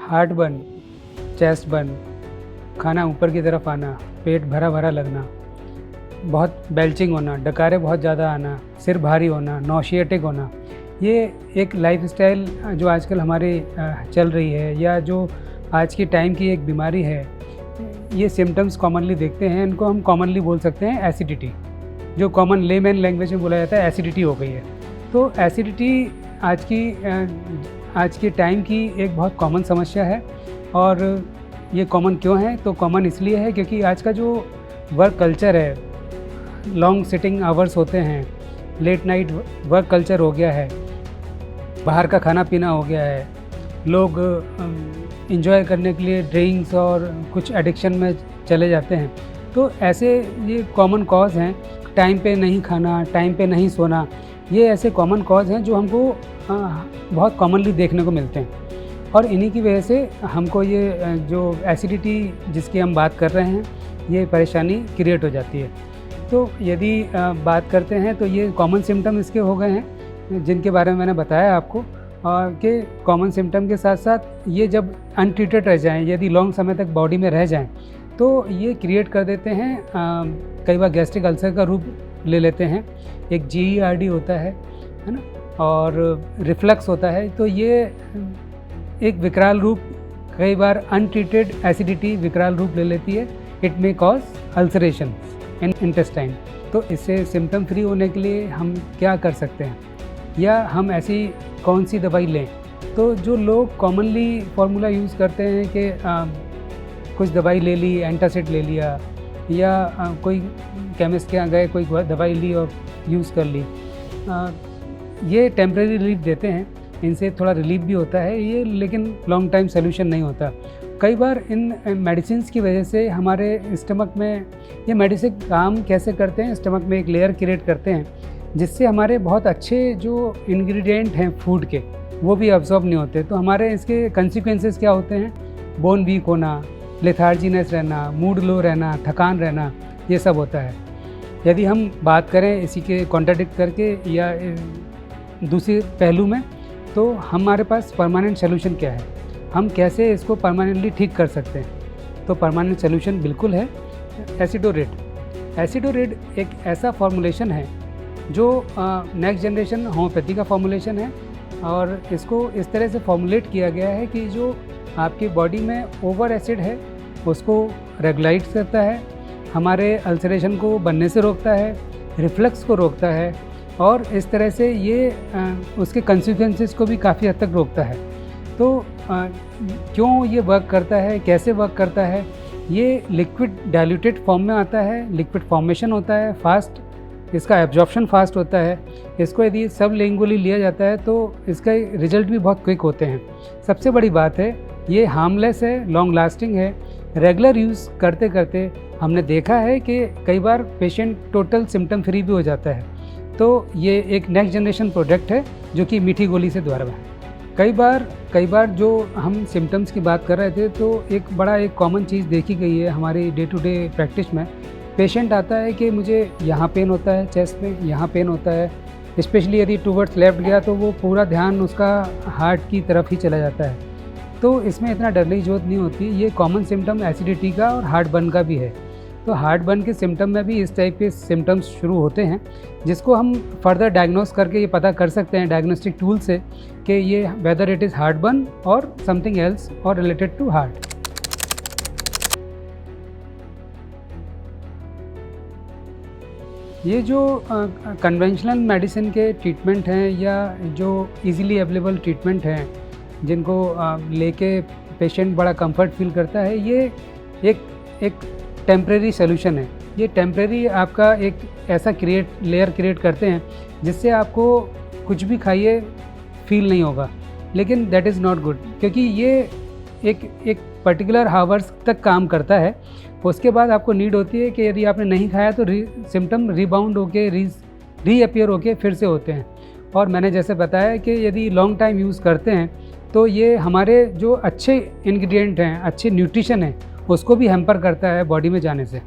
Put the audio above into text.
Heart burn, chest burn, खाना ऊपर की तरफ आना, पेट भरा भरा लगना, बहुत बेल्चिंग होना, डकारे बहुत ज़्यादा आना, सिर भारी होना, नॉशिएटिक होना, ये एक लाइफस्टाइल जो आजकल हमारे चल रही है या जो आज की टाइम की एक बीमारी है, ये सिम्टम्स कॉमनली देखते हैं। इनको हम कॉमनली बोल सकते हैं एसिडिटी, जो कॉमन लेमैन लैंग्वेज में बोला जाता है एसिडिटी हो गई है। तो एसिडिटी आज की टाइम की एक बहुत कॉमन समस्या है। और ये कॉमन क्यों है? तो कॉमन इसलिए है क्योंकि आज का जो वर्क कल्चर है, लॉन्ग सिटिंग आवर्स होते हैं, लेट नाइट वर्क कल्चर हो गया है, बाहर का खाना पीना हो गया है, लोग एंजॉय करने के लिए ड्रिंक्स और कुछ एडिक्शन में चले जाते हैं। तो ऐसे ये कॉमन कॉज हैं। टाइम पे नहीं खाना, टाइम पे नहीं सोना, ये ऐसे कॉमन कॉज हैं जो हमको बहुत कॉमनली देखने को मिलते हैं। और इन्हीं की वजह से हमको ये जो एसिडिटी जिसकी हम बात कर रहे हैं, ये परेशानी क्रिएट हो जाती है। तो यदि बात करते हैं तो ये कॉमन सिम्टम इसके हो गए हैं जिनके बारे में मैंने बताया आपको, कि कॉमन सिम्टम के साथ साथ ये जब अनट्रीटेड रह जाएं, यदि लॉन्ग समय तक बॉडी में रह जाएं, तो ये क्रिएट कर देते हैं कई बार गैस्ट्रिक अल्सर का रूप ले लेते हैं। एक GERD होता है ना, और रिफ्लक्स होता है। तो ये एक विकराल रूप, कई बार अनट्रीटेड एसिडिटी विकराल रूप ले लेती है। It may cause ulceration in intestine. तो इससे सिम्टम फ्री होने के लिए हम क्या कर सकते हैं, या हम ऐसी कौन सी दवाई लें? तो जो लोग कॉमनली फार्मूला यूज़ करते हैं कि कुछ दवाई ले ली, एंटासिड ले लिया, या कोई केमिस्ट के यहाँ गए, कोई दवाई ली और यूज़ कर ली, ये टेम्परेरी रिलीफ देते हैं, इनसे थोड़ा रिलीफ भी होता है ये, लेकिन लॉन्ग टाइम सोल्यूशन नहीं होता। कई बार इन मेडिसिन्स की वजह से हमारे स्टमक में, ये मेडिसिन काम कैसे करते हैं, स्टमक में एक लेयर क्रिएट करते हैं जिससे हमारे बहुत अच्छे जो इंग्रेडिएंट हैं फूड के, वो भी अब्सॉर्ब नहीं होते। तो हमारे इसके कंसिक्वेंसेस क्या होते हैं? बोन वीक होना, लेथार्जीनेस रहना, मूड लो रहना, थकान रहना, ये सब होता है। यदि हम बात करें इसी के कॉन्ट्राडिक्ट करके या दूसरे पहलू में, तो हमारे पास परमानेंट सोल्यूशन क्या है, हम कैसे इसको परमानेंटली ठीक कर सकते हैं? तो परमानेंट सोल्यूशन बिल्कुल है एसिडोरेड। एसिडोरेड एक ऐसा फॉर्मुलेशन है जो नेक्स्ट जनरेशन होम्योपैथी का फॉर्मुलेशन है, और इसको इस तरह से फॉर्मुलेट किया गया है कि जो आपकी बॉडी में ओवर एसिड है उसको रेगुलाइज करता है, हमारे अल्सरेशन को बनने से रोकता है, रिफ्लक्स को रोकता है, और इस तरह से ये उसके कंसिक्वेंसेस को भी काफ़ी हद तक रोकता है। तो क्यों ये वर्क करता है, कैसे वर्क करता है? ये लिक्विड डाइल्यूटेड फॉर्म में आता है, लिक्विड फॉर्मेशन होता है फास्ट, इसका एब्जॉर्प्शन फास्ट होता है। इसको यदि सब लिंगुअली लिया जाता है तो इसका रिजल्ट भी बहुत क्विक होते हैं। सबसे बड़ी बात है ये हार्मलेस है, लॉन्ग लास्टिंग है। रेगुलर यूज़ करते करते हमने देखा है कि कई बार पेशेंट टोटल सिम्टम फ्री भी हो जाता है। तो ये एक नेक्स्ट जनरेशन प्रोडक्ट है जो कि मीठी गोली से द्वारा है। कई बार जो हम सिम्टम्स की बात कर रहे थे, तो एक कॉमन चीज़ देखी गई है हमारी डे टू डे प्रैक्टिस में। पेशेंट आता है कि मुझे यहाँ पेन होता है, चेस्ट में यहाँ पेन होता है, स्पेशली यदि टूवर्ड्स लेफ्ट गया तो वो पूरा ध्यान उसका हार्ट की तरफ ही चला जाता है। तो इसमें इतना डरने की जरूरत नहीं होती। ये कॉमन सिम्टम एसिडिटी का और हार्ट बर्न का भी है। तो हार्ट बर्न के सिम्टम में भी इस टाइप के सिम्टम्स शुरू होते हैं, जिसको हम फर्दर डायग्नोस करके ये पता कर सकते हैं डायग्नोस्टिक टूल से कि ये whether it is heart burn और समथिंग एल्स और रिलेटेड टू हार्ट। ये जो कन्वेंशनल मेडिसिन के ट्रीटमेंट हैं या जो इजीली अवेलेबल ट्रीटमेंट हैं, जिनको लेके पेशेंट बड़ा कंफर्ट फील करता है, ये एक टेम्परेरी सोल्यूशन है। ये टेम्परेरी आपका एक ऐसा लेयर क्रिएट करते हैं जिससे आपको कुछ भी खाइए फील नहीं होगा, लेकिन दैट इज़ नॉट गुड, क्योंकि ये एक पर्टिकुलर हावर्स तक काम करता है। उसके बाद आपको नीड होती है कि यदि आपने नहीं खाया तो सिम्टम रिबाउंड होके रीअपियर होके फिर से होते हैं। और मैंने जैसे बताया कि यदि लॉन्ग टाइम यूज़ करते हैं तो ये हमारे जो अच्छे इंग्रेडिएंट हैं, अच्छे न्यूट्रिशन है, उसको भी हैम्पर करता है बॉडी में जाने से।